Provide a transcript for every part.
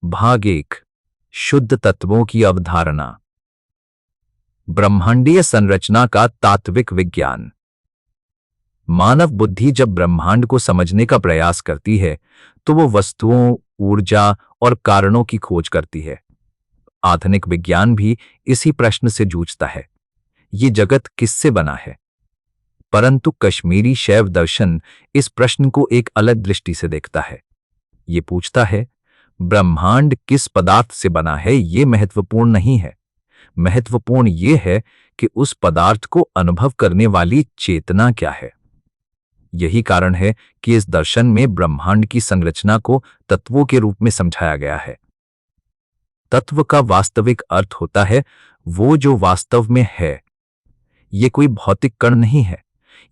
भाग एक। शुद्ध तत्वों की अवधारणा। ब्रह्मांडीय संरचना का तात्विक विज्ञान। मानव बुद्धि जब ब्रह्मांड को समझने का प्रयास करती है तो वो वस्तुओं, ऊर्जा और कारणों की खोज करती है। आधुनिक विज्ञान भी इसी प्रश्न से जूझता है, ये जगत किससे बना है? परंतु कश्मीरी शैव दर्शन इस प्रश्न को एक अलग दृष्टि से देखता है। ये पूछता है, ब्रह्मांड किस पदार्थ से बना है? ये महत्वपूर्ण नहीं है। महत्वपूर्ण ये है कि उस पदार्थ को अनुभव करने वाली चेतना क्या है। यही कारण है कि इस दर्शन में ब्रह्मांड की संरचना को तत्वों के रूप में समझाया गया है। तत्व का वास्तविक अर्थ होता है वो जो वास्तव में है। ये कोई भौतिक कण नहीं है,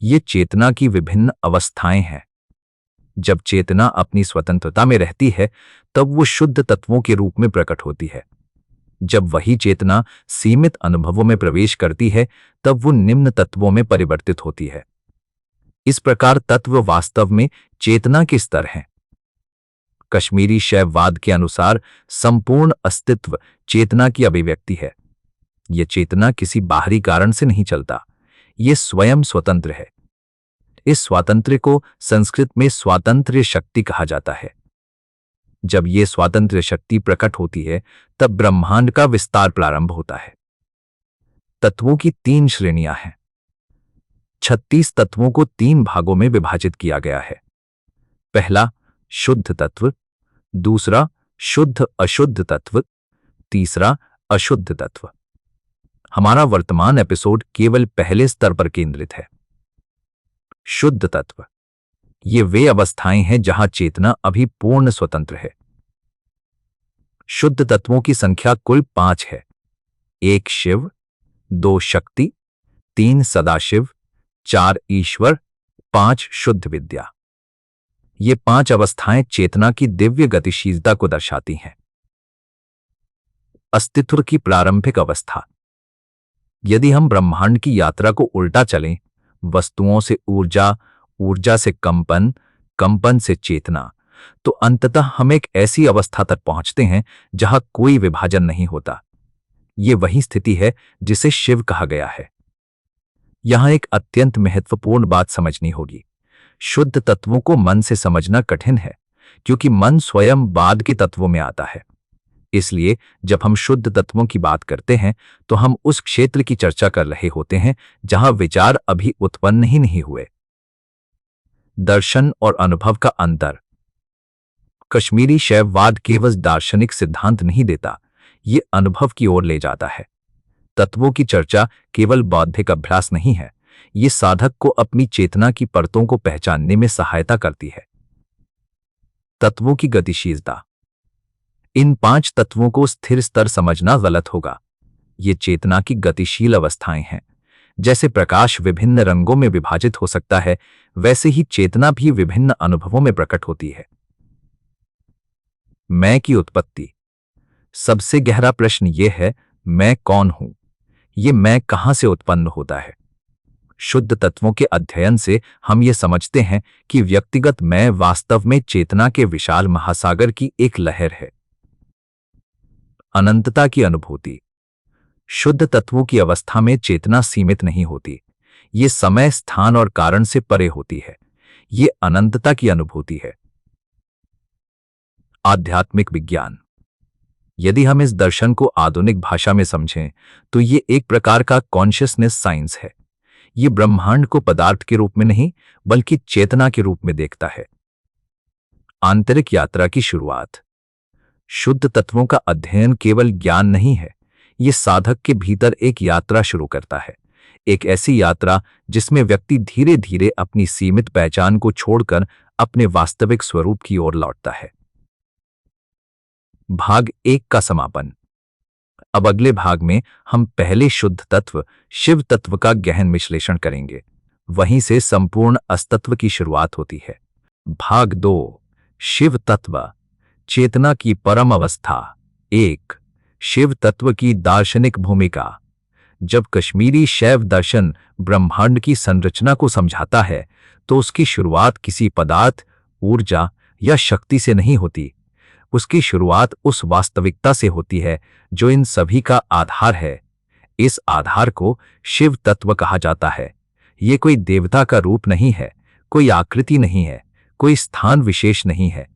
ये चेतना की विभिन्न अवस्थाएं हैं। जब चेतना अपनी स्वतंत्रता में रहती है तब वो शुद्ध तत्वों के रूप में प्रकट होती है। जब वही चेतना सीमित अनुभवों में प्रवेश करती है तब वो निम्न तत्वों में परिवर्तित होती है। इस प्रकार तत्व वास्तव में चेतना के स्तर हैं। कश्मीरी शैववाद के अनुसार संपूर्ण अस्तित्व चेतना की अभिव्यक्ति है। यह चेतना किसी बाहरी कारण से नहीं चलता, यह स्वयं स्वतंत्र है। इस स्वातंत्र्य को संस्कृत में स्वातंत्र्य शक्ति कहा जाता है। जब यह स्वातंत्र्य शक्ति प्रकट होती है तब ब्रह्मांड का विस्तार प्रारंभ होता है। तत्वों की 3 श्रेणियां हैं। 36 तत्वों को 3 भागों में विभाजित किया गया है। पहला शुद्ध तत्व, दूसरा शुद्ध अशुद्ध तत्व, तीसरा अशुद्ध तत्व। हमारा वर्तमान एपिसोड केवल पहले स्तर पर केंद्रित है। शुद्ध तत्व, ये वे अवस्थाएं हैं जहां चेतना अभी पूर्ण स्वतंत्र है। शुद्ध तत्वों की संख्या कुल 5 है। 1 शिव, 2 शक्ति, 3 सदाशिव, 4 ईश्वर, 5 शुद्ध विद्या। ये 5 अवस्थाएं चेतना की दिव्य गतिशीलता को दर्शाती हैं। अस्तित्व की प्रारंभिक अवस्था। यदि हम ब्रह्मांड की यात्रा को उल्टा चलें, वस्तुओं से ऊर्जा, ऊर्जा से कंपन, कंपन से चेतना, तो अंततः हम एक ऐसी अवस्था तक पहुंचते हैं जहां कोई विभाजन नहीं होता। यह वही स्थिति है जिसे शिव कहा गया है। यहां एक अत्यंत महत्वपूर्ण बात समझनी होगी। शुद्ध तत्वों को मन से समझना कठिन है, क्योंकि मन स्वयं बाद के तत्वों में आता है। इसलिए जब हम शुद्ध तत्वों की बात करते हैं तो हम उस क्षेत्र की चर्चा कर रहे होते हैं जहां विचार अभी उत्पन्न ही नहीं हुए। दर्शन और अनुभव का अंतर। कश्मीरी शैववाद केवल दार्शनिक सिद्धांत नहीं देता, ये अनुभव की ओर ले जाता है। तत्वों की चर्चा केवल बौद्धिक अभ्यास नहीं है, ये साधक को अपनी चेतना की परतों को पहचानने में सहायता करती है। तत्वों की गतिशीलता। इन 5 तत्वों को स्थिर स्तर समझना गलत होगा। ये चेतना की गतिशील अवस्थाएं हैं। जैसे प्रकाश विभिन्न रंगों में विभाजित हो सकता है, वैसे ही चेतना भी विभिन्न अनुभवों में प्रकट होती है। मैं की उत्पत्ति। सबसे गहरा प्रश्न यह है, मैं कौन हूं? ये मैं कहां से उत्पन्न होता है? शुद्ध तत्वों के अध्ययन से हम ये समझते हैं कि व्यक्तिगत मैं वास्तव में चेतना के विशाल महासागर की एक लहर है। अनंतता की अनुभूति। शुद्ध तत्वों की अवस्था में चेतना सीमित नहीं होती, ये समय, स्थान और कारण से परे होती है। ये अनंतता की अनुभूति है। आध्यात्मिक विज्ञान। यदि हम इस दर्शन को आधुनिक भाषा में समझें तो ये एक प्रकार का कॉन्शियसनेस साइंस है। ये ब्रह्मांड को पदार्थ के रूप में नहीं बल्कि चेतना के रूप में देखता है। आंतरिक यात्रा की शुरुआत। शुद्ध तत्वों का अध्ययन केवल ज्ञान नहीं है, ये साधक के भीतर एक यात्रा शुरू करता है। एक ऐसी यात्रा जिसमें व्यक्ति धीरे धीरे अपनी सीमित पहचान को छोड़कर अपने वास्तविक स्वरूप की ओर लौटता है। भाग 1 का समापन। अब अगले भाग में हम पहले शुद्ध तत्व शिव तत्व का गहन विश्लेषण करेंगे। वहीं से संपूर्ण अस्तित्व की शुरुआत होती है। भाग 2, शिव तत्व, चेतना की परम अवस्था। 1, शिव तत्व की दार्शनिक भूमिका। जब कश्मीरी शैव दर्शन ब्रह्मांड की संरचना को समझाता है तो उसकी शुरुआत किसी पदार्थ, ऊर्जा या शक्ति से नहीं होती, उसकी शुरुआत उस वास्तविकता से होती है जो इन सभी का आधार है। इस आधार को शिव तत्व कहा जाता है। ये कोई देवता का रूप नहीं है, कोई आकृति नहीं है, कोई स्थान विशेष नहीं है।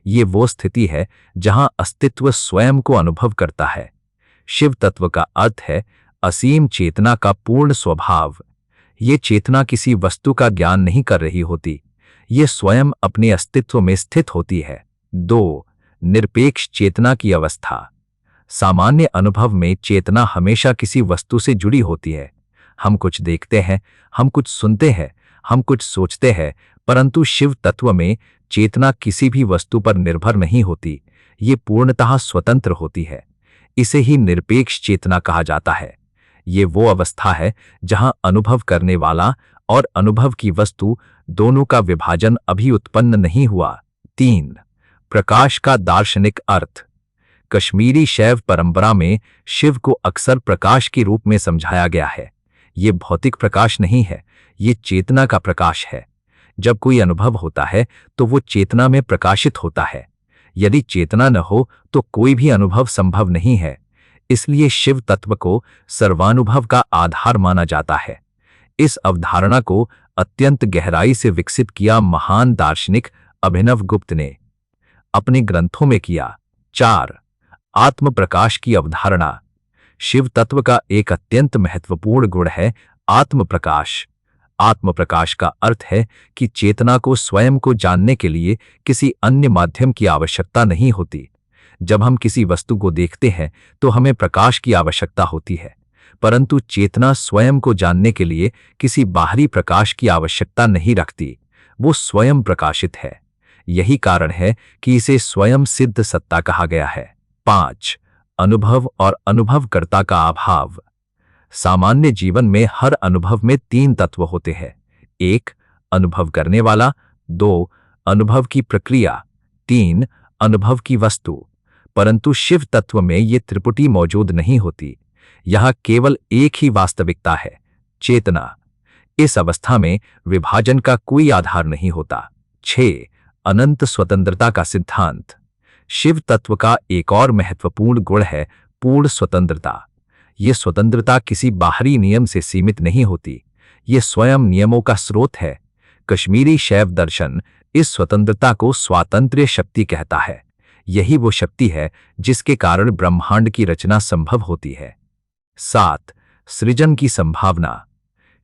ये वो स्थिति है जहां अस्तित्व स्वयं को अनुभव करता है। शिव तत्व का अर्थ है असीम चेतना का पूर्ण स्वभाव। ये चेतना किसी वस्तु का ज्ञान नहीं कर रही होती, ये स्वयं अपने अस्तित्व में स्थित होती है। 2. निरपेक्ष चेतना की अवस्था। सामान्य अनुभव में चेतना हमेशा किसी वस्तु से जुड़ी होती है। हम कुछ देखते हैं, हम कुछ सुनते हैं, हम कुछ सोचते हैं, परंतु शिव तत्व में चेतना किसी भी वस्तु पर निर्भर नहीं होती, ये पूर्णतः स्वतंत्र होती है। इसे ही निरपेक्ष चेतना कहा जाता है। ये वो अवस्था है जहां अनुभव करने वाला और अनुभव की वस्तु दोनों का विभाजन अभी उत्पन्न नहीं हुआ। 3. प्रकाश का दार्शनिक अर्थ। कश्मीरी शैव परंपरा में शिव को अक्सर प्रकाश के रूप में समझाया गया है। ये भौतिक प्रकाश नहीं है, ये चेतना का प्रकाश है। जब कोई अनुभव होता है तो वो चेतना में प्रकाशित होता है। यदि चेतना न हो तो कोई भी अनुभव संभव नहीं है। इसलिए शिव तत्व को सर्वानुभव का आधार माना जाता है। इस अवधारणा को अत्यंत गहराई से विकसित किया महान दार्शनिक अभिनव गुप्त ने अपने ग्रंथों में किया। 4. आत्म प्रकाश की अवधारणा। शिव तत्व का एक अत्यंत महत्वपूर्ण गुण है आत्म प्रकाश। आत्म प्रकाश का अर्थ है कि चेतना को स्वयं को जानने के लिए किसी अन्य माध्यम की आवश्यकता नहीं होती। जब हम किसी वस्तु को देखते हैं तो हमें प्रकाश की आवश्यकता होती है, परंतु चेतना स्वयं को जानने के लिए किसी बाहरी प्रकाश की आवश्यकता नहीं रखती, वो स्वयं प्रकाशित है। यही कारण है कि इसे स्वयं सिद्ध सत्ता कहा गया है। 5. अनुभव और अनुभवकर्ता का अभाव। सामान्य जीवन में हर अनुभव में 3 तत्व होते हैं। 1. अनुभव करने वाला, 2. अनुभव की प्रक्रिया, 3. अनुभव की वस्तु। परंतु शिव तत्व में ये त्रिपुटी मौजूद नहीं होती। यहां केवल एक ही वास्तविकता है, चेतना। इस अवस्था में विभाजन का कोई आधार नहीं होता। 6. अनंत स्वतंत्रता का सिद्धांत। शिव तत्व का एक और महत्वपूर्ण गुण है पूर्ण स्वतंत्रता। ये स्वतंत्रता किसी बाहरी नियम से सीमित नहीं होती, ये स्वयं नियमों का स्रोत है। कश्मीरी शैव दर्शन इस स्वतंत्रता को स्वातंत्र्य शक्ति कहता है। यही वो शक्ति है जिसके कारण ब्रह्मांड की रचना संभव होती है। 7. सृजन की संभावना।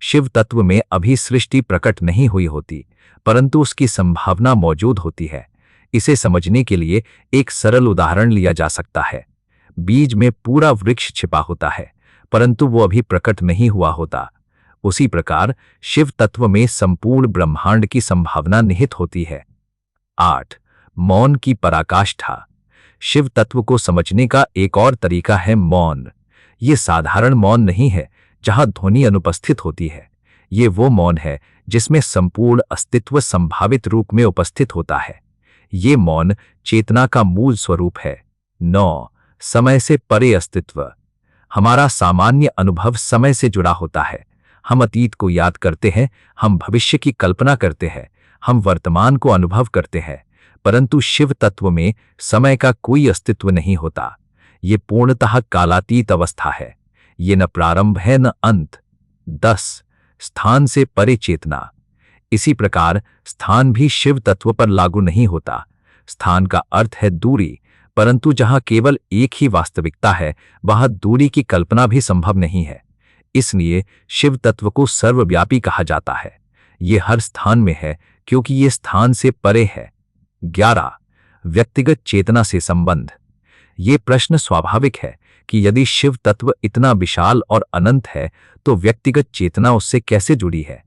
शिव तत्व में अभी सृष्टि प्रकट नहीं हुई होती, परंतु उसकी संभावना मौजूद होती है। इसे समझने के लिए एक सरल उदाहरण लिया जा सकता है। बीज में पूरा वृक्ष छिपा होता है, परंतु वो अभी प्रकट नहीं हुआ होता। उसी प्रकार शिव तत्व में संपूर्ण ब्रह्मांड की संभावना निहित होती है। 8. मौन की पराकाष्ठा। शिव तत्व को समझने का एक और तरीका है मौन। ये साधारण मौन नहीं है जहां ध्वनि अनुपस्थित होती है। ये वो मौन है जिसमें संपूर्ण अस्तित्व संभावित रूप में उपस्थित होता है। ये मौन चेतना का मूल स्वरूप है। 9. समय से परे अस्तित्व। हमारा सामान्य अनुभव समय से जुड़ा होता है। हम अतीत को याद करते हैं, हम भविष्य की कल्पना करते हैं, हम वर्तमान को अनुभव करते हैं, परंतु शिव तत्व में समय का कोई अस्तित्व नहीं होता। ये पूर्णतः कालातीत अवस्था है। ये न प्रारंभ है न अंत। 10. स्थान से परे चेतना। इसी प्रकार स्थान भी शिव तत्व पर लागू नहीं होता। स्थान का अर्थ है दूरी, परंतु जहां केवल एक ही वास्तविकता है वहां दूरी की कल्पना भी संभव नहीं है। इसलिए शिव तत्व को सर्वव्यापी कहा जाता है। ये हर स्थान में है क्योंकि ये स्थान से परे है। 11. व्यक्तिगत चेतना से संबंध। ये प्रश्न स्वाभाविक है कि यदि शिव तत्व इतना विशाल और अनंत है तो व्यक्तिगत चेतना उससे कैसे जुड़ी है।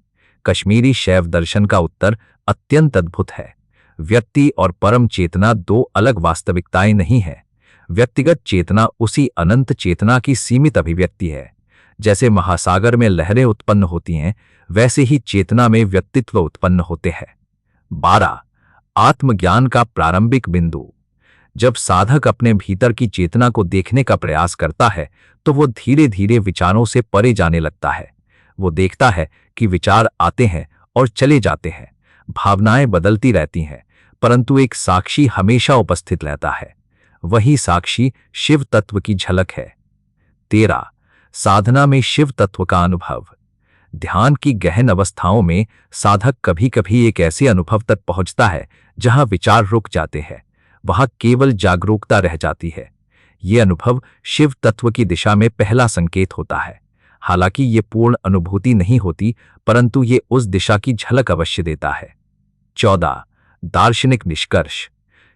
कश्मीरी शैव दर्शन का उत्तर अत्यंत अद्भुत है। व्यक्ति और परम चेतना 2 अलग वास्तविकताएं नहीं है। व्यक्तिगत चेतना उसी अनंत चेतना की सीमित अभिव्यक्ति है। जैसे महासागर में लहरें उत्पन्न होती हैं, वैसे ही चेतना में व्यक्तित्व उत्पन्न होते हैं। 12. आत्मज्ञान का प्रारंभिक बिंदु। जब साधक अपने भीतर की चेतना को देखने का प्रयास करता है तो वो धीरे धीरे विचारों से परे जाने लगता है। वो देखता है कि विचार आते हैं और चले जाते हैं, भावनाएं बदलती रहती हैं, परंतु एक साक्षी हमेशा उपस्थित रहता है। वही साक्षी शिव तत्व की झलक है। 13 साधना में शिव तत्व का अनुभव। ध्यान की गहन अवस्थाओं में साधक कभी कभी एक ऐसे अनुभव तक पहुंचता है जहां विचार रुक जाते हैं, वहां केवल जागरूकता रह जाती है। ये अनुभव शिव तत्व की दिशा में पहला संकेत होता है। हालांकि ये पूर्ण अनुभूति नहीं होती, परंतु ये उस दिशा की झलक अवश्य देता है। 14 दार्शनिक निष्कर्ष।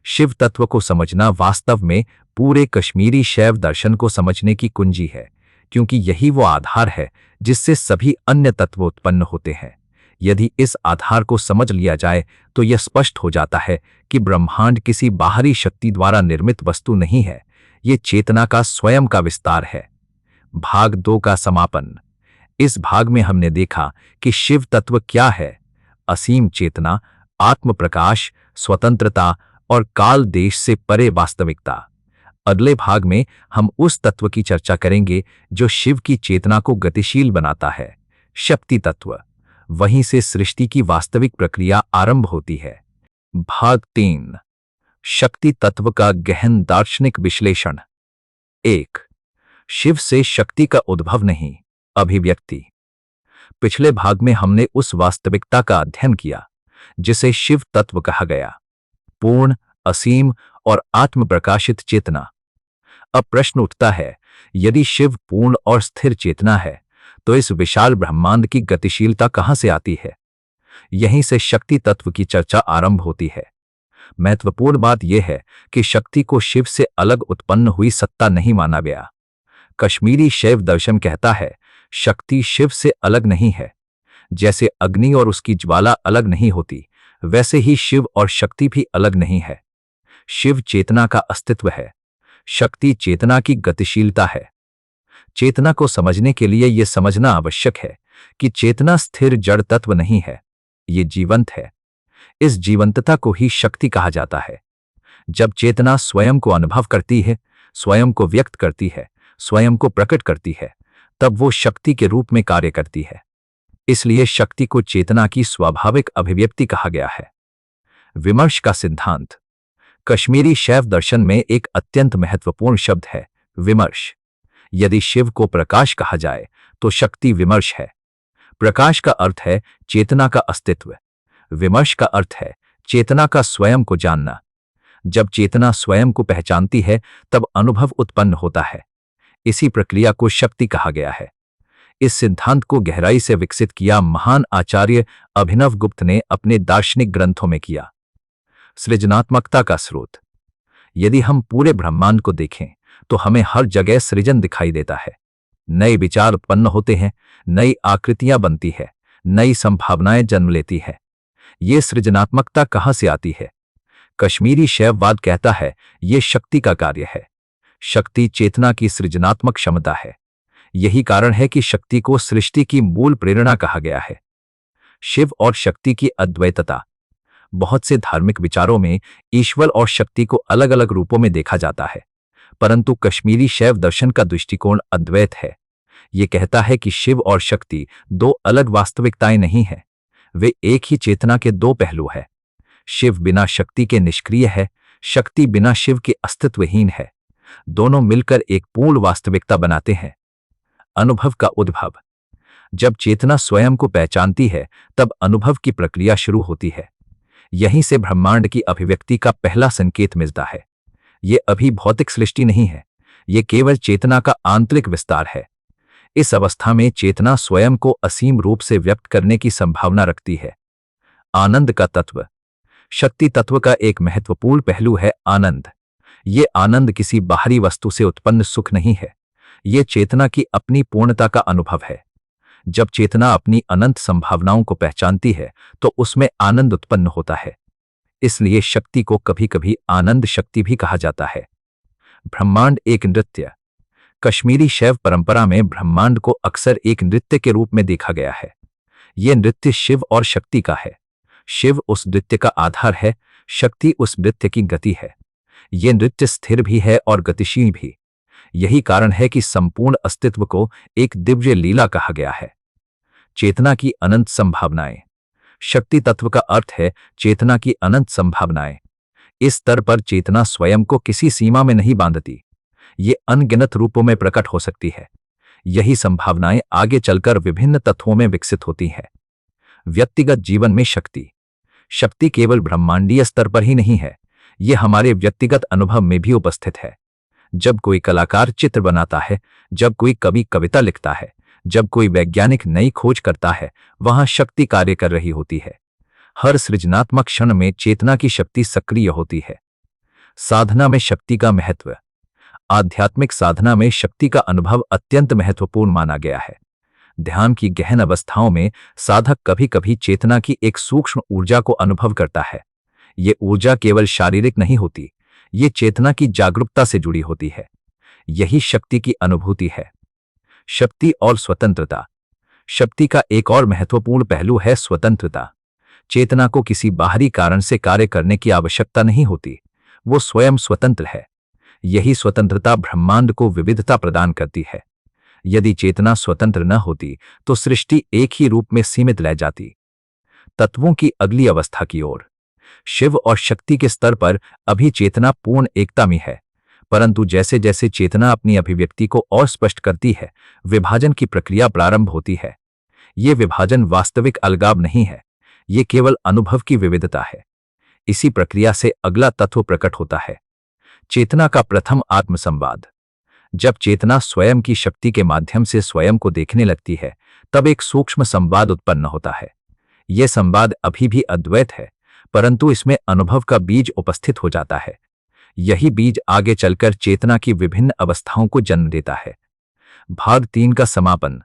शिव तत्व को समझना वास्तव में पूरे कश्मीरी शैव दर्शन को समझने की कुंजी है, क्योंकि यही वो आधार है जिससे सभी अन्य तत्व उत्पन्न होते हैं। यदि इस आधार को समझ लिया जाए तो यह स्पष्ट हो जाता है कि ब्रह्मांड किसी बाहरी शक्ति द्वारा निर्मित वस्तु नहीं है, ये चेतना का स्वयं का विस्तार है। भाग 2 का समापन। इस भाग में हमने देखा कि शिव तत्व क्या है: असीम चेतना, आत्म प्रकाश, स्वतंत्रता और काल देश से परे वास्तविकता। अगले भाग में हम उस तत्व की चर्चा करेंगे जो शिव की चेतना को गतिशील बनाता है, शक्ति तत्व। वहीं से सृष्टि की वास्तविक प्रक्रिया आरंभ होती है। भाग 3 शक्ति तत्व का गहन दार्शनिक विश्लेषण। 1 शिव से शक्ति का उद्भव नहीं, अभिव्यक्ति। पिछले भाग में हमने उस वास्तविकता का अध्ययन किया जिसे शिव तत्व कहा गया: पूर्ण, असीम और आत्म प्रकाशित चेतना। अब प्रश्न उठता है, यदि शिव पूर्ण और स्थिर चेतना है तो इस विशाल ब्रह्मांड की गतिशीलता कहां से आती है? यहीं से शक्ति तत्व की चर्चा आरंभ होती है। महत्वपूर्ण बात यह है कि शक्ति को शिव से अलग उत्पन्न हुई सत्ता नहीं माना गया। कश्मीरी शैव दर्शन कहता है, शक्ति शिव से अलग नहीं है। जैसे अग्नि और उसकी ज्वाला अलग नहीं होती, वैसे ही शिव और शक्ति भी अलग नहीं है। शिव चेतना का अस्तित्व है, शक्ति चेतना की गतिशीलता है। चेतना को समझने के लिए यह समझना आवश्यक है कि चेतना स्थिर जड़ तत्व नहीं है, ये जीवंत है। इस जीवंतता को ही शक्ति कहा जाता है। जब चेतना स्वयं को अनुभव करती है, स्वयं को व्यक्त करती है, स्वयं को प्रकट करती है, तब वो शक्ति के रूप में कार्य करती है। इसलिए शक्ति को चेतना की स्वाभाविक अभिव्यक्ति कहा गया है। विमर्श का सिद्धांत। कश्मीरी शैव दर्शन में एक अत्यंत महत्वपूर्ण शब्द है, विमर्श। यदि शिव को प्रकाश कहा जाए तो शक्ति विमर्श है। प्रकाश का अर्थ है चेतना का अस्तित्व, विमर्श का अर्थ है चेतना का स्वयं को जानना। जब चेतना स्वयं को पहचानती है तब अनुभव उत्पन्न होता है। इसी प्रक्रिया को शक्ति कहा गया है। इस सिद्धांत को गहराई से विकसित किया महान आचार्य अभिनव गुप्त ने अपने दार्शनिक ग्रंथों में किया। सृजनात्मकता का स्रोत। यदि हम पूरे ब्रह्मांड को देखें तो हमें हर जगह सृजन दिखाई देता है। नए विचार उत्पन्न होते हैं, नई आकृतियां बनती है, नई संभावनाएं जन्म लेती है। ये सृजनात्मकता कहां से आती है? कश्मीरी शैववाद कहता है ये शक्ति का कार्य है। शक्ति चेतना की सृजनात्मक क्षमता है। यही कारण है कि शक्ति को सृष्टि की मूल प्रेरणा कहा गया है। शिव और शक्ति की अद्वैतता। बहुत से धार्मिक विचारों में ईश्वर और शक्ति को अलग अलग रूपों में देखा जाता है, परंतु कश्मीरी शैव दर्शन का दृष्टिकोण अद्वैत है। यह कहता है कि शिव और शक्ति दो अलग वास्तविकताएं नहीं हैं, वे एक ही चेतना के दो पहलू हैं। शिव बिना शक्ति के निष्क्रिय है, शक्ति बिना शिव के अस्तित्वहीन है। दोनों मिलकर एक पूर्ण वास्तविकता बनाते हैं। अनुभव का उद्भव। जब चेतना स्वयं को पहचानती है तब अनुभव की प्रक्रिया शुरू होती है। यहीं से ब्रह्मांड की अभिव्यक्ति का पहला संकेत मिलता है। यह अभी भौतिक सृष्टि नहीं है, यह केवल चेतना का आंतरिक विस्तार है। इस अवस्था में चेतना स्वयं को असीम रूप से व्यक्त करने की संभावना रखती है। आनंद का तत्व। शक्ति तत्व का एक महत्वपूर्ण पहलू है आनंद। ये आनंद किसी बाहरी वस्तु से उत्पन्न सुख नहीं है, यह चेतना की अपनी पूर्णता का अनुभव है। जब चेतना अपनी अनंत संभावनाओं को पहचानती है तो उसमें आनंद उत्पन्न होता है। इसलिए शक्ति को कभी कभी आनंद शक्ति भी कहा जाता है। ब्रह्मांड एक नृत्य। कश्मीरी शैव परंपरा में ब्रह्मांड को अक्सर एक नृत्य के रूप में देखा गया है। यह नृत्य शिव और शक्ति का है। शिव उस नृत्य का आधार है, शक्ति उस नृत्य की गति है। यह नृत्य स्थिर भी है और गतिशील भी। यही कारण है कि संपूर्ण अस्तित्व को एक दिव्य लीला कहा गया है। चेतना की अनंत संभावनाएं। शक्ति तत्व का अर्थ है चेतना की अनंत संभावनाएं। इस स्तर पर चेतना स्वयं को किसी सीमा में नहीं बांधती, ये अनगिनत रूपों में प्रकट हो सकती है। यही संभावनाएं आगे चलकर विभिन्न तत्वों में विकसित होती हैं। व्यक्तिगत जीवन में शक्ति शक्ति केवल ब्रह्मांडीय स्तर पर ही नहीं है, यह हमारे व्यक्तिगत अनुभव में भी उपस्थित है। जब कोई कलाकार चित्र बनाता है, जब कोई कवि कविता लिखता है, जब कोई वैज्ञानिक नई खोज करता है, वहां शक्ति कार्य कर रही होती है। हर सृजनात्मक क्षण में चेतना की शक्ति सक्रिय होती है। साधना में शक्ति का महत्व आध्यात्मिक साधना में शक्ति का अनुभव अत्यंत महत्वपूर्ण माना गया है। ध्यान की गहन अवस्थाओं में साधक कभी कभी चेतना की एक सूक्ष्म ऊर्जा को अनुभव करता है। ये ऊर्जा केवल शारीरिक नहीं होती, ये चेतना की जागरूकता से जुड़ी होती है। यही शक्ति की अनुभूति है। शक्ति और स्वतंत्रता शक्ति का एक और महत्वपूर्ण पहलू है स्वतंत्रता। चेतना को किसी बाहरी कारण से कार्य करने की आवश्यकता नहीं होती, वो स्वयं स्वतंत्र है। यही स्वतंत्रता ब्रह्मांड को विविधता प्रदान करती है। यदि चेतना स्वतंत्र न होती तो सृष्टि एक ही रूप में सीमित रह जाती। तत्वों की अगली अवस्था की ओर शिव और शक्ति के स्तर पर अभी चेतना पूर्ण एकता में है, परंतु जैसे जैसे चेतना अपनी अभिव्यक्ति को और स्पष्ट करती है, विभाजन की प्रक्रिया प्रारंभ होती है। ये विभाजन वास्तविक अलगाव नहीं है, ये केवल अनुभव की विविधता है। इसी प्रक्रिया से अगला तत्व प्रकट होता है, चेतना का प्रथम आत्मसंवाद। जब चेतना स्वयं की शक्ति के माध्यम से स्वयं को देखने लगती है, तब एक सूक्ष्म संवाद उत्पन्न होता है। यह संवाद अभी भी अद्वैत है, परंतु इसमें अनुभव का बीज उपस्थित हो जाता है। यही बीज आगे चलकर चेतना की विभिन्न अवस्थाओं को जन्म देता है। भाग 3 का समापन।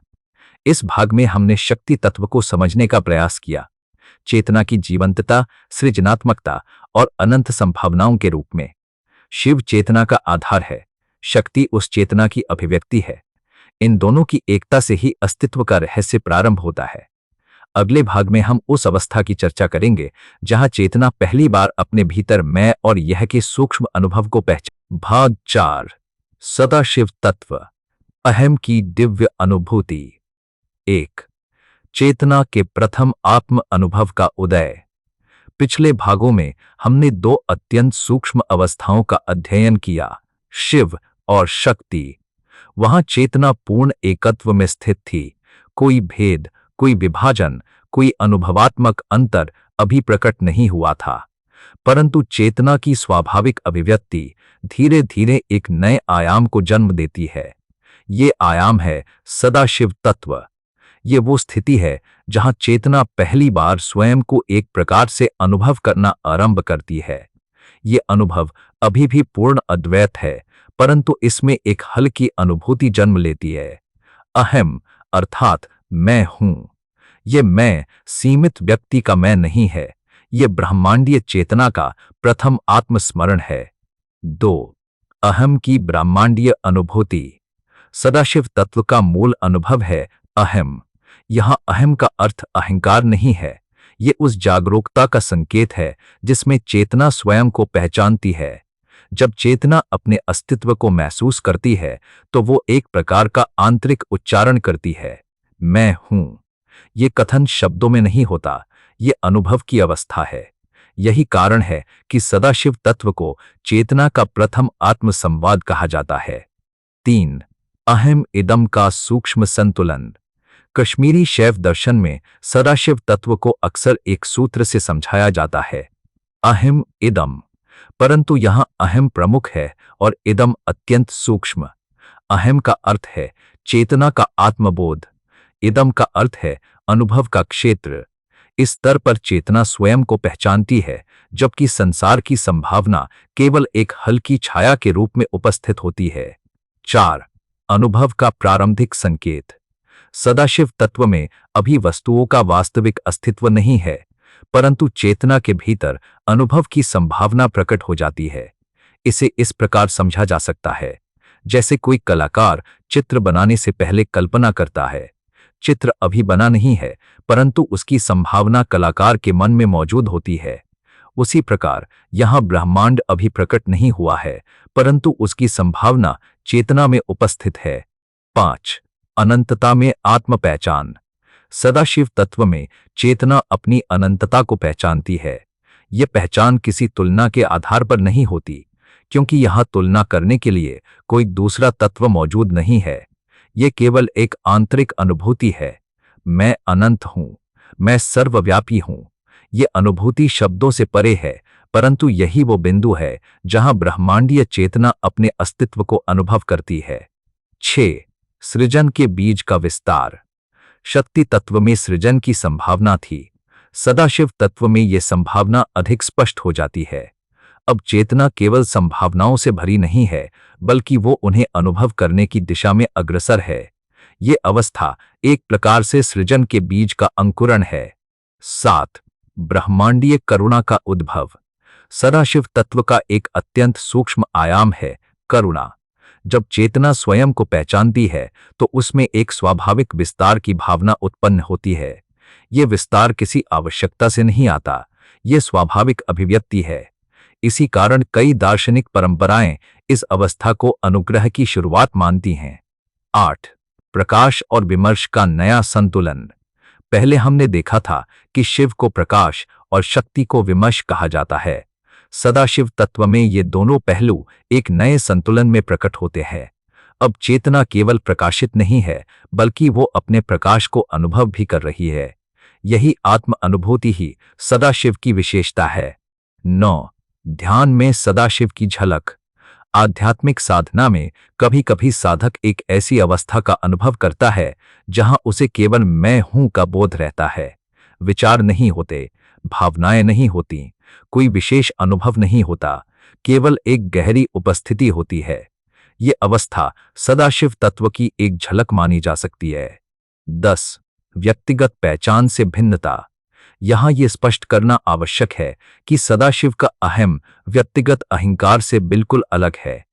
इस भाग में हमने शक्ति तत्व को समझने का प्रयास किया, चेतना की जीवंतता, सृजनात्मकता और अनंत संभावनाओं के रूप में। शिव चेतना का आधार है, शक्ति उस चेतना की अभिव्यक्ति है। इन दोनों की एकता से ही अस्तित्व का रहस्य प्रारंभ होता है। अगले भाग में हम उस अवस्था की चर्चा करेंगे जहां चेतना पहली बार अपने भीतर मैं और यह के सूक्ष्म अनुभव को पहचान। भाग 4 सदाशिव तत्व, अहम की दिव्य अनुभूति। 1 चेतना के प्रथम आत्म अनुभव का उदय। पिछले भागों में हमने 2 अत्यंत सूक्ष्म अवस्थाओं का अध्ययन किया, शिव और शक्ति। वहां चेतना पूर्ण एकत्व में स्थित थी, कोई भेद, कोई विभाजन, कोई अनुभवात्मक अंतर अभी प्रकट नहीं हुआ था। परंतु चेतना की स्वाभाविक अभिव्यक्ति धीरे धीरे एक नए आयाम को जन्म देती है। ये आयाम है सदाशिव तत्व। ये वो स्थिति है जहां चेतना पहली बार स्वयं को एक प्रकार से अनुभव करना आरंभ करती है। ये अनुभव अभी भी पूर्ण अद्वैत है, परंतु इसमें एक हल्की अनुभूति जन्म लेती है। अहम अर्थात मैं हूं। ये मैं सीमित व्यक्ति का मैं नहीं है, ये ब्रह्मांडीय चेतना का प्रथम आत्मस्मरण है। 2 अहम की ब्रह्मांडीय अनुभूति। सदाशिव तत्व का मूल अनुभव है अहम। यहां अहम का अर्थ अहंकार नहीं है, ये उस जागरूकता का संकेत है जिसमें चेतना स्वयं को पहचानती है। जब चेतना अपने अस्तित्व को महसूस करती है तो वो एक प्रकार का आंतरिक उच्चारण करती है, मैं हूं। ये कथन शब्दों में नहीं होता, ये अनुभव की अवस्था है। यही कारण है कि सदाशिव तत्व को चेतना का प्रथम आत्मसंवाद कहा जाता है। 3 अहम इदम का सूक्ष्म संतुलन। कश्मीरी शैव दर्शन में सदाशिव तत्व को अक्सर एक सूत्र से समझाया जाता है, अहम इदम। परंतु यहां अहम प्रमुख है और इदम अत्यंत सूक्ष्म। अहम का अर्थ है चेतना का आत्मबोध, इदम का अर्थ है अनुभव का क्षेत्र। इस स्तर पर चेतना स्वयं को पहचानती है, जबकि संसार की संभावना केवल एक हल्की छाया के रूप में उपस्थित होती है। 4 अनुभव का प्रारंभिक संकेत। सदाशिव तत्व में अभी वस्तुओं का वास्तविक अस्तित्व नहीं है, परंतु चेतना के भीतर अनुभव की संभावना प्रकट हो जाती है। इसे इस प्रकार समझा जा सकता है जैसे कोई कलाकार चित्र बनाने से पहले कल्पना करता है। चित्र अभी बना नहीं है, परंतु उसकी संभावना कलाकार के मन में मौजूद होती है। उसी प्रकार यहां ब्रह्मांड अभी प्रकट नहीं हुआ है, परंतु उसकी संभावना चेतना में उपस्थित है। 5 अनंतता में आत्म पहचान। सदाशिव तत्व में चेतना अपनी अनंतता को पहचानती है। यह पहचान किसी तुलना के आधार पर नहीं होती, क्योंकि यहां तुलना करने के लिए कोई दूसरा तत्व मौजूद नहीं है। यह केवल एक आंतरिक अनुभूति है। मैं अनंत हूं, मैं सर्वव्यापी हूं। यह अनुभूति शब्दों से परे है, परंतु यही वो बिंदु है जहां ब्रह्मांडीय चेतना अपने अस्तित्व को अनुभव करती है। 6. सृजन के बीज का विस्तार। शक्ति तत्व में सृजन की संभावना थी, सदाशिव तत्व में यह संभावना अधिक स्पष्ट हो जाती है। अब चेतना केवल संभावनाओं से भरी नहीं है, बल्कि वो उन्हें अनुभव करने की दिशा में अग्रसर है। ये अवस्था एक प्रकार से सृजन के बीज का अंकुरण है। 7. ब्रह्मांडीय करुणा का उद्भव। सदाशिव तत्व का एक अत्यंत सूक्ष्म आयाम है करुणा। जब चेतना स्वयं को पहचानती है तो उसमें एक स्वाभाविक विस्तार की भावना उत्पन्न होती है। यह विस्तार किसी आवश्यकता से नहीं आता, यह स्वाभाविक अभिव्यक्ति है। इसी कारण कई दार्शनिक परंपराएं इस अवस्था को अनुग्रह की शुरुआत मानती हैं। 8. प्रकाश और विमर्श का नया संतुलन। पहले हमने देखा था कि शिव को प्रकाश और शक्ति को विमर्श कहा जाता है। सदाशिव तत्व में ये दोनों पहलू एक नए संतुलन में प्रकट होते हैं। अब चेतना केवल प्रकाशित नहीं है, बल्कि वो अपने प्रकाश को अनुभव भी कर रही है। यही आत्म अनुभूति ही सदाशिव की विशेषता है। 9. ध्यान में सदाशिव की झलक। आध्यात्मिक साधना में कभी कभी साधक एक ऐसी अवस्था का अनुभव करता है जहां उसे केवल मैं हूं का बोध रहता है। विचार नहीं होते, भावनाएं नहीं होती, कोई विशेष अनुभव नहीं होता, केवल एक गहरी उपस्थिति होती है। ये अवस्था सदाशिव तत्व की एक झलक मानी जा सकती है। 10. व्यक्तिगत पहचान से भिन्नता। यहां यह स्पष्ट करना आवश्यक है कि सदाशिव का अहम व्यक्तिगत अहंकार से बिल्कुल अलग है।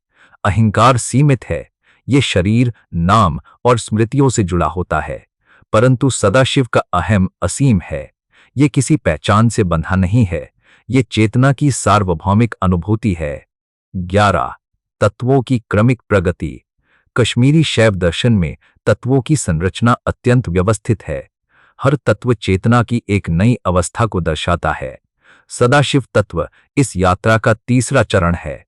अहंकार सीमित है, ये शरीर, नाम और स्मृतियों से जुड़ा होता है, परंतु सदाशिव का अहम असीम है। ये किसी पहचान से बंधा नहीं है, ये चेतना की सार्वभौमिक अनुभूति है। 11. तत्वों की क्रमिक प्रगति। कश्मीरी शैव दर्शन में तत्वों की संरचना अत्यंत व्यवस्थित है। हर तत्व चेतना की एक नई अवस्था को दर्शाता है। सदाशिव तत्व इस यात्रा का तीसरा चरण है।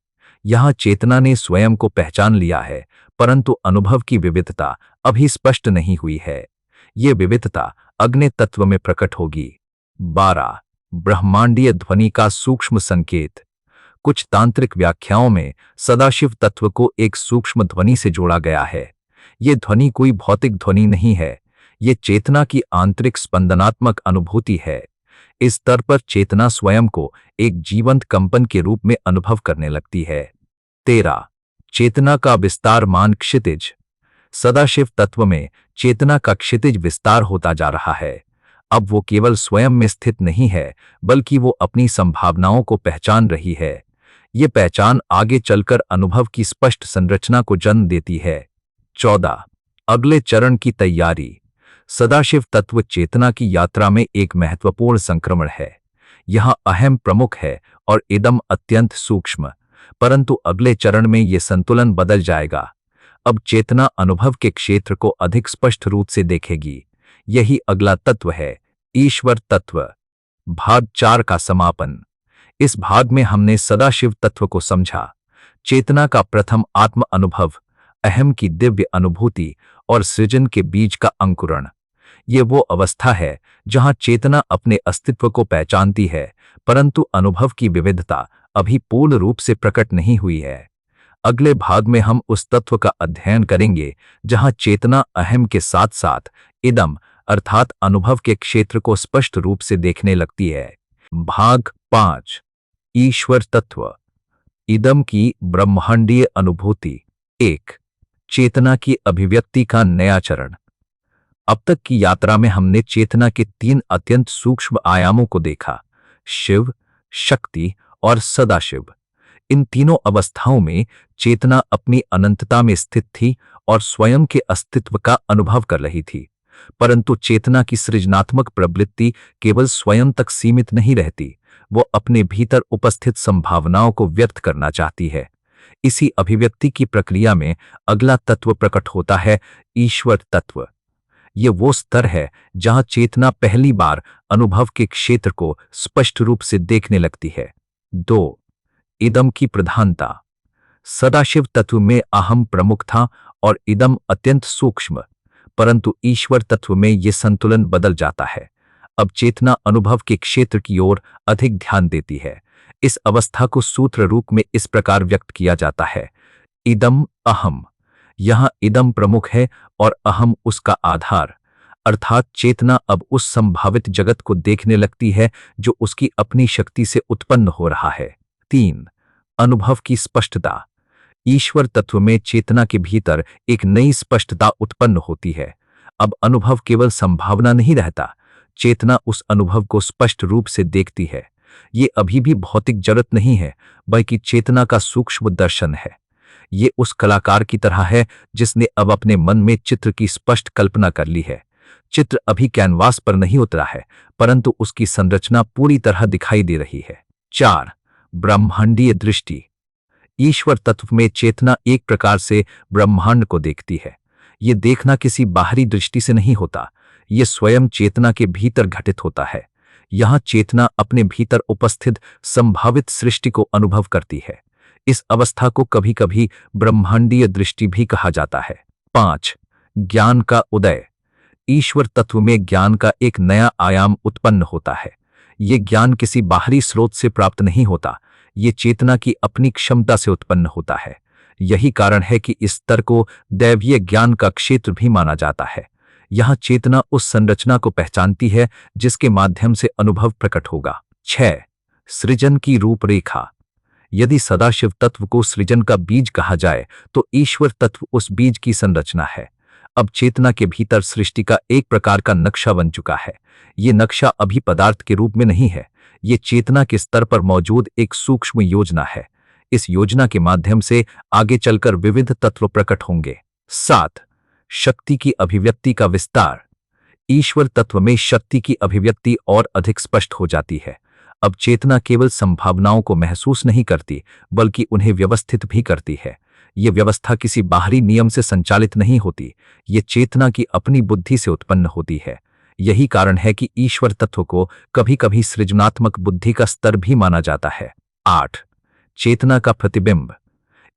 यहां चेतना ने स्वयं को पहचान लिया है, परंतु अनुभव की विविधता अभी स्पष्ट नहीं हुई है। ये विविधता अग्नि तत्व में प्रकट होगी। 12. ब्रह्मांडीय ध्वनि का सूक्ष्म संकेत। कुछ तांत्रिक व्याख्याओं में सदाशिव तत्व को एक सूक्ष्म ध्वनि से जोड़ा गया है। ये ध्वनि कोई भौतिक ध्वनि नहीं है, ये चेतना की आंतरिक स्पंदनात्मक अनुभूति है। इस स्तर पर चेतना स्वयं को एक जीवंत कंपन के रूप में अनुभव करने लगती है। 13. चेतना का विस्तारमान क्षितिज। सदाशिव तत्व में चेतना का क्षितिज विस्तार होता जा रहा है। अब वो केवल स्वयं में स्थित नहीं है, बल्कि वो अपनी संभावनाओं को पहचान रही है। ये पहचान आगे चलकर अनुभव की स्पष्ट संरचना को जन्म देती है। 14. अगले चरण की तैयारी। सदाशिव तत्व चेतना की यात्रा में एक महत्वपूर्ण संक्रमण है। यहां अहम प्रमुख है और इदम अत्यंत सूक्ष्म, परंतु अगले चरण में यह संतुलन बदल जाएगा। अब चेतना अनुभव के क्षेत्र को अधिक स्पष्ट रूप से देखेगी। यही अगला तत्व है, ईश्वर तत्व। भाग 4 का समापन। इस भाग में हमने सदाशिव तत्व को समझा, चेतना का प्रथम आत्म अनुभव, अहम की दिव्य अनुभूति और सृजन के बीज का अंकुरण। ये वो अवस्था है जहां चेतना अपने अस्तित्व को पहचानती है, परंतु अनुभव की विविधता अभी पूर्ण रूप से प्रकट नहीं हुई है। अगले भाग में हम उस तत्व का अध्ययन करेंगे जहां चेतना अहम के साथ साथ इदम अर्थात अनुभव के क्षेत्र को स्पष्ट रूप से देखने लगती है। भाग 5, ईश्वर तत्व, इदम की ब्रह्मांडीय अनुभूति। 1. चेतना की अभिव्यक्ति का नया चरण। अब तक की यात्रा में हमने चेतना के 3 अत्यंत सूक्ष्म आयामों को देखा, शिव, शक्ति और सदाशिव। इन तीनों अवस्थाओं में चेतना अपनी अनंतता में स्थित थी और स्वयं के अस्तित्व का अनुभव कर रही थी, परंतु चेतना की सृजनात्मक प्रवृत्ति केवल स्वयं तक सीमित नहीं रहती, वो अपने भीतर उपस्थित संभावनाओं को व्यक्त करना चाहती है। इसी अभिव्यक्ति की प्रक्रिया में अगला तत्व प्रकट होता है, ईश्वर तत्व। ये वो स्तर है जहां चेतना पहली बार अनुभव के क्षेत्र को स्पष्ट रूप से देखने लगती है। 2. इदम की प्रधानता। सदाशिव तत्व में अहम प्रमुख था और इदम अत्यंत सूक्ष्म, परंतु ईश्वर तत्व में यह संतुलन बदल जाता है। अब चेतना अनुभव के क्षेत्र की ओर अधिक ध्यान देती है। इस अवस्था को सूत्र रूप में इस प्रकार व्यक्त किया जाता है: इदम अहम। यहां इदम प्रमुख है और अहम उसका आधार, अर्थात चेतना अब उस संभावित जगत को देखने लगती है जो उसकी अपनी शक्ति से उत्पन्न हो रहा है। 3. अनुभव की स्पष्टता। ईश्वर तत्व में चेतना के भीतर एक नई स्पष्टता उत्पन्न होती है। अब अनुभव केवल संभावना नहीं रहता, चेतना उस अनुभव को स्पष्ट रूप से देखती है। ये अभी भी भौतिक जगत नहीं है, बल्कि चेतना का सूक्ष्म दर्शन है। ये उस कलाकार की तरह है जिसने अब अपने मन में चित्र की स्पष्ट कल्पना कर ली है। चित्र अभी कैनवास पर नहीं उतरा है, परंतु उसकी संरचना पूरी तरह दिखाई दे रही है। 4. ब्रह्मांडीय दृष्टि। ईश्वर तत्व में चेतना एक प्रकार से ब्रह्मांड को देखती है। ये देखना किसी बाहरी दृष्टि से नहीं होता, ये स्वयं चेतना के भीतर घटित होता है। यहां चेतना अपने भीतर उपस्थित संभावित सृष्टि को अनुभव करती है। इस अवस्था को कभी कभी ब्रह्मांडीय दृष्टि भी कहा जाता है। 5. ज्ञान का उदय। ईश्वर तत्व में ज्ञान का एक नया आयाम उत्पन्न होता है। ये ज्ञान किसी बाहरी स्रोत से प्राप्त नहीं होता, ये चेतना की अपनी क्षमता से उत्पन्न होता है। यही कारण है कि इस स्तर को दैवीय ज्ञान का क्षेत्र भी माना जाता है। यहां चेतना उस संरचना को पहचानती है जिसके माध्यम से अनुभव प्रकट होगा। 6. सृजन की रूपरेखा। यदि सदाशिव तत्व को सृजन का बीज कहा जाए तो ईश्वर तत्व उस बीज की संरचना है। अब चेतना के भीतर सृष्टि का एक प्रकार का नक्शा बन चुका है। ये नक्शा अभी पदार्थ के रूप में नहीं है, ये चेतना के स्तर पर मौजूद एक सूक्ष्म योजना है। इस योजना के माध्यम से आगे चलकर विविध तत्व प्रकट होंगे। 7. शक्ति की अभिव्यक्ति का विस्तार। ईश्वर तत्व में शक्ति की अभिव्यक्ति और अधिक स्पष्ट हो जाती है। अब चेतना केवल संभावनाओं को महसूस नहीं करती, बल्कि उन्हें व्यवस्थित भी करती है। ये व्यवस्था किसी बाहरी नियम से संचालित नहीं होती, ये चेतना की अपनी बुद्धि से उत्पन्न होती है। यही कारण है कि ईश्वर तत्व को कभी कभी सृजनात्मक बुद्धि का स्तर भी माना जाता है। 8. चेतना का प्रतिबिंब।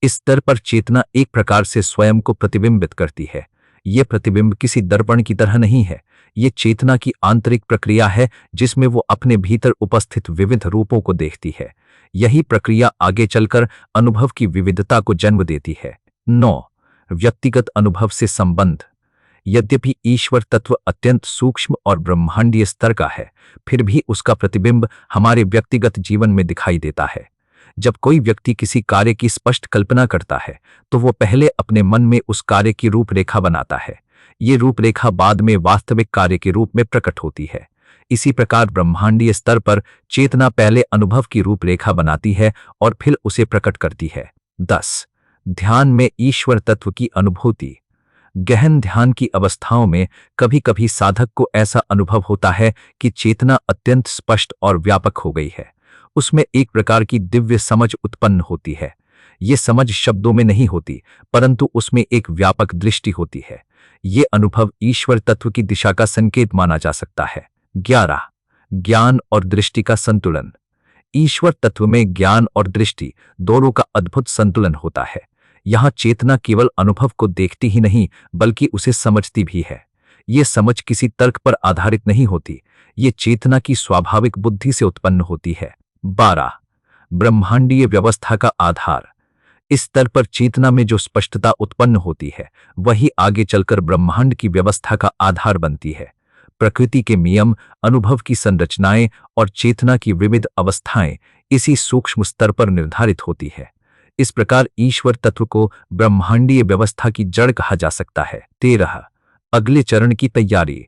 इस स्तर पर चेतना एक प्रकार से स्वयं को प्रतिबिंबित करती है। यह प्रतिबिंब किसी दर्पण की तरह नहीं है, ये चेतना की आंतरिक प्रक्रिया है जिसमें वो अपने भीतर उपस्थित विविध रूपों को देखती है। यही प्रक्रिया आगे चलकर अनुभव की विविधता को जन्म देती है। 9. व्यक्तिगत अनुभव से संबंध। यद्यपि ईश्वर तत्व अत्यंत सूक्ष्म और ब्रह्मांडीय स्तर का है, फिर भी उसका प्रतिबिंब हमारे व्यक्तिगत जीवन में दिखाई देता है। जब कोई व्यक्ति किसी कार्य की स्पष्ट कल्पना करता है तो वो पहले अपने मन में उस कार्य की रूपरेखा बनाता है। ये रूपरेखा बाद में वास्तविक कार्य के रूप में प्रकट होती है। इसी प्रकार ब्रह्मांडीय स्तर पर चेतना पहले अनुभव की रूपरेखा बनाती है और फिर उसे प्रकट करती है। 10. ध्यान में ईश्वर तत्व की अनुभूति। गहन ध्यान की अवस्थाओं में कभी कभी साधक को ऐसा अनुभव होता है कि चेतना अत्यंत स्पष्ट और व्यापक हो गई है। उसमें एक प्रकार की दिव्य समझ उत्पन्न होती है। ये समझ शब्दों में नहीं होती, परंतु उसमें एक व्यापक दृष्टि होती है। ये अनुभव ईश्वर तत्व की दिशा का संकेत माना जा सकता है। 11. ज्ञान और दृष्टि का संतुलन। ईश्वर तत्व में ज्ञान और दृष्टि दोनों का अद्भुत संतुलन होता है। यहां चेतना केवल अनुभव को देखती ही नहीं, बल्कि उसे समझती भी है। ये समझ किसी तर्क पर आधारित नहीं होती, ये चेतना की स्वाभाविक बुद्धि से उत्पन्न होती है। 12. ब्रह्मांडीय व्यवस्था का आधार। इस स्तर पर चेतना में जो स्पष्टता उत्पन्न होती है, वही आगे चलकर ब्रह्मांड की व्यवस्था का आधार बनती है। प्रकृति के नियम, अनुभव की संरचनाएं और चेतना की विविध अवस्थाएं इसी सूक्ष्म स्तर पर निर्धारित होती है। इस प्रकार ईश्वर तत्व को ब्रह्मांडीय व्यवस्था की जड़ कहा जा सकता है। 13. अगले चरण की तैयारी।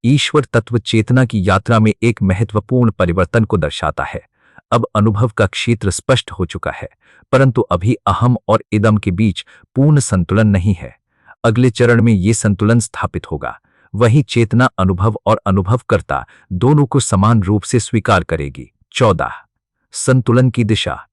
ईश्वर तत्व चेतना की यात्रा में एक महत्वपूर्ण परिवर्तन को दर्शाता है। अब अनुभव का क्षेत्र स्पष्ट हो चुका है, परंतु अभी अहम और इदम के बीच पूर्ण संतुलन नहीं है। अगले चरण में ये संतुलन स्थापित होगा। वही चेतना अनुभव और अनुभवकर्ता दोनों को समान रूप से स्वीकार करेगी। 14. संतुलन की दिशा।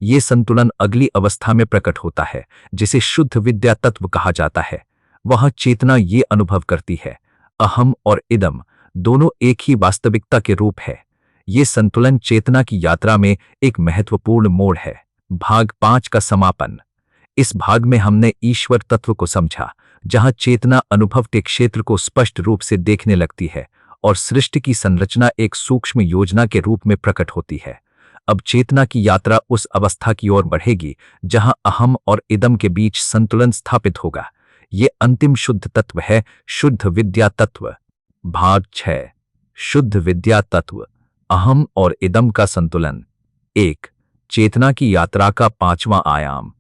ये संतुलन अगली अवस्था में प्रकट होता है, जिसे शुद्ध विद्या तत्व कहा जाता है। वहां चेतना ये अनुभव करती है, अहम और इदम दोनों एक ही वास्तविकता के रूप है। ये संतुलन चेतना की यात्रा में एक महत्वपूर्ण मोड़ है। भाग 5 का समापन। इस भाग में हमने ईश्वर तत्व को समझा, जहां चेतना अनुभव के क्षेत्र को स्पष्ट रूप से देखने लगती है और सृष्टि की संरचना एक सूक्ष्म योजना के रूप में प्रकट होती है। अब चेतना की यात्रा उस अवस्था की ओर बढ़ेगी जहां अहम और इदम के बीच संतुलन स्थापित होगा। ये अंतिम शुद्ध तत्व है, शुद्ध विद्या तत्व। भाग 6। शुद्ध विद्या तत्व, अहम और इदम का संतुलन। 1। चेतना की यात्रा का 5वां आयाम।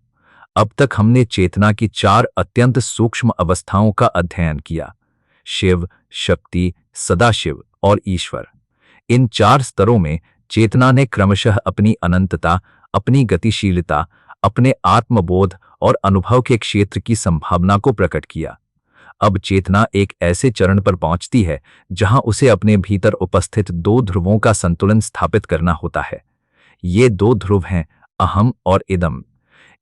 अब तक हमने चेतना की 4 अत्यंत सूक्ष्म अवस्थाओं का अध्ययन किया: शिव, शक्ति, सदाशिव और ईश्वर। इन 4 स्तरों में चेतना ने क्रमशः अपनी अनंतता, अपनी गतिशीलता, अपने आत्मबोध और अनुभव के क्षेत्र की संभावना को प्रकट किया। अब चेतना एक ऐसे चरण पर पहुंचती है जहां उसे अपने भीतर उपस्थित 2 ध्रुवों का संतुलन स्थापित करना होता है। ये 2 ध्रुव हैं, अहम और इदम।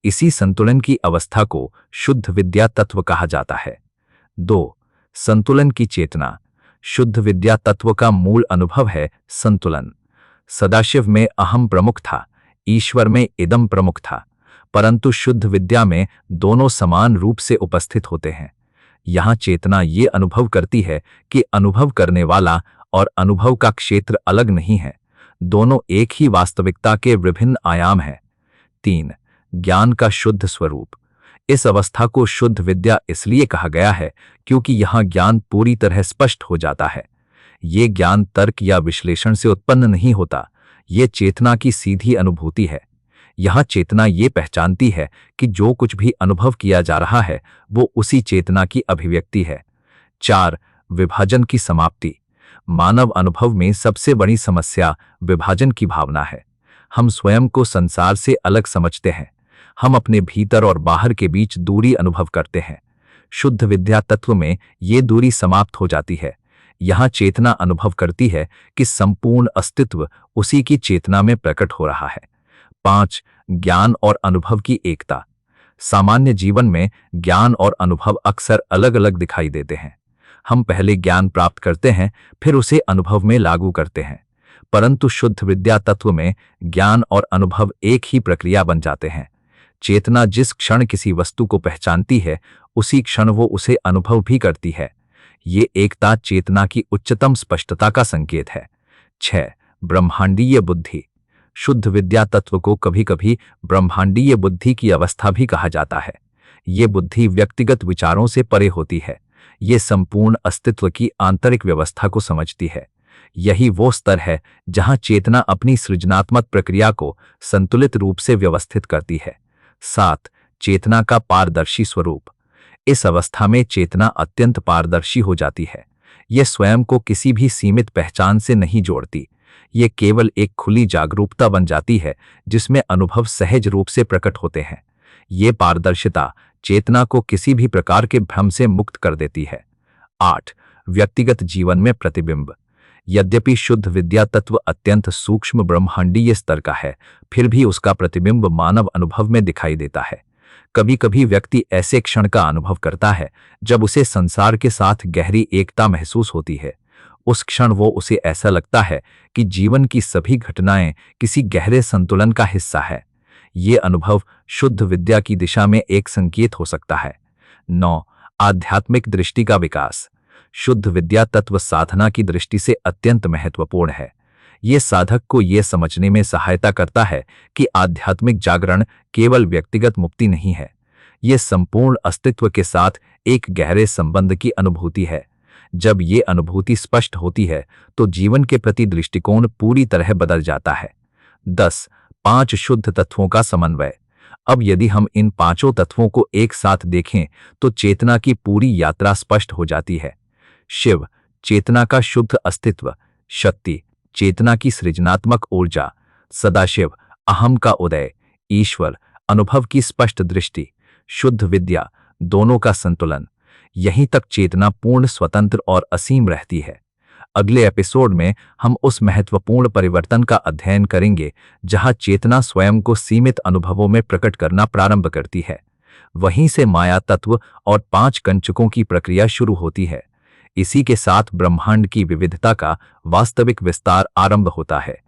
इसी संतुलन की अवस्था को शुद्ध विद्या तत्व कहा जाता है। 2। संतुलन की चेतना। शुद्ध विद्या तत्व का मूल अनुभव है संतुलन। सदाशिव में अहम प्रमुख था, ईश्वर में इदम प्रमुख था, परंतु शुद्ध विद्या में दोनों समान रूप से उपस्थित होते हैं। यहां चेतना ये अनुभव करती है कि अनुभव करने वाला और अनुभव का क्षेत्र अलग नहीं है, दोनों एक ही वास्तविकता के विभिन्न आयाम हैं। 3। ज्ञान का शुद्ध स्वरूप। इस अवस्था को शुद्ध विद्या इसलिए कहा गया है क्योंकि यहां ज्ञान पूरी तरह स्पष्ट हो जाता है। ये ज्ञान तर्क या विश्लेषण से उत्पन्न नहीं होता, ये चेतना की सीधी अनुभूति है। यहां चेतना ये पहचानती है कि जो कुछ भी अनुभव किया जा रहा है वो उसी चेतना की अभिव्यक्ति है। 4। विभाजन की समाप्ति। मानव अनुभव में सबसे बड़ी समस्या विभाजन की भावना है। हम स्वयं को संसार से अलग समझते हैं, हम अपने भीतर और बाहर के बीच दूरी अनुभव करते हैं। शुद्ध विद्या तत्व में ये दूरी समाप्त हो जाती है। यहां चेतना अनुभव करती है कि संपूर्ण अस्तित्व उसी की चेतना में प्रकट हो रहा है। 5। ज्ञान और अनुभव की एकता। सामान्य जीवन में ज्ञान और अनुभव अक्सर अलग अलग दिखाई देते हैं। हम पहले ज्ञान प्राप्त करते हैं, फिर उसे अनुभव में लागू करते हैं, परंतु शुद्ध विद्या तत्व में ज्ञान और अनुभव एक ही प्रक्रिया बन जाते हैं। चेतना जिस क्षण किसी वस्तु को पहचानती है, उसी क्षण वो उसे अनुभव भी करती है। ये एकता चेतना की उच्चतम स्पष्टता का संकेत है। 6। ब्रह्मांडीय बुद्धि। शुद्ध विद्या तत्व को कभी कभी ब्रह्मांडीय बुद्धि की अवस्था भी कहा जाता है। ये बुद्धि व्यक्तिगत विचारों से परे होती है, ये संपूर्ण अस्तित्व की आंतरिक व्यवस्था को समझती है। यही वो स्तर है जहां चेतना अपनी सृजनात्मक प्रक्रिया को संतुलित रूप से व्यवस्थित करती है। 7। चेतना का पारदर्शी स्वरूप। इस अवस्था में चेतना अत्यंत पारदर्शी हो जाती है। यह स्वयं को किसी भी सीमित पहचान से नहीं जोड़ती, ये केवल एक खुली जागरूकता बन जाती है जिसमें अनुभव सहज रूप से प्रकट होते हैं। ये पारदर्शिता चेतना को किसी भी प्रकार के भ्रम से मुक्त कर देती है। 8। व्यक्तिगत जीवन में प्रतिबिंब। यद्यपि शुद्ध विद्या तत्व अत्यंत सूक्ष्म ब्रह्मांडीय स्तर का है, फिर भी उसका प्रतिबिंब मानव अनुभव में दिखाई देता है। कभी कभी व्यक्ति ऐसे क्षण का अनुभव करता है जब उसे संसार के साथ गहरी एकता महसूस होती है। उस क्षण वो उसे ऐसा लगता है कि जीवन की सभी घटनाएं किसी गहरे संतुलन का हिस्सा है। ये अनुभव शुद्ध विद्या की दिशा में एक संकेत हो सकता है। 9। आध्यात्मिक दृष्टि का विकास। शुद्ध विद्या तत्व साधना की दृष्टि से अत्यंत महत्वपूर्ण है। ये साधक को यह समझने में सहायता करता है कि आध्यात्मिक जागरण केवल व्यक्तिगत मुक्ति नहीं है, ये संपूर्ण अस्तित्व के साथ एक गहरे संबंध की अनुभूति है। जब ये अनुभूति स्पष्ट होती है तो जीवन के प्रति दृष्टिकोण पूरी तरह बदल जाता है। 10। 5 शुद्ध तत्वों का समन्वय। अब यदि हम इन 5 तत्वों को एक साथ देखें तो चेतना की पूरी यात्रा स्पष्ट हो जाती है। शिव, चेतना का शुद्ध अस्तित्व। शक्ति, चेतना की सृजनात्मक ऊर्जा। सदाशिव, अहम का उदय। ईश्वर, अनुभव की स्पष्ट दृष्टि। शुद्ध विद्या, दोनों का संतुलन। यहीं तक चेतना पूर्ण स्वतंत्र और असीम रहती है। अगले एपिसोड में हम उस महत्वपूर्ण परिवर्तन का अध्ययन करेंगे जहां चेतना स्वयं को सीमित अनुभवों में प्रकट करना प्रारंभ करती है। वहीं से माया तत्व और 5 कंचकों की प्रक्रिया शुरू होती है। इसी के साथ ब्रह्मांड की विविधता का वास्तविक विस्तार आरंभ होता है।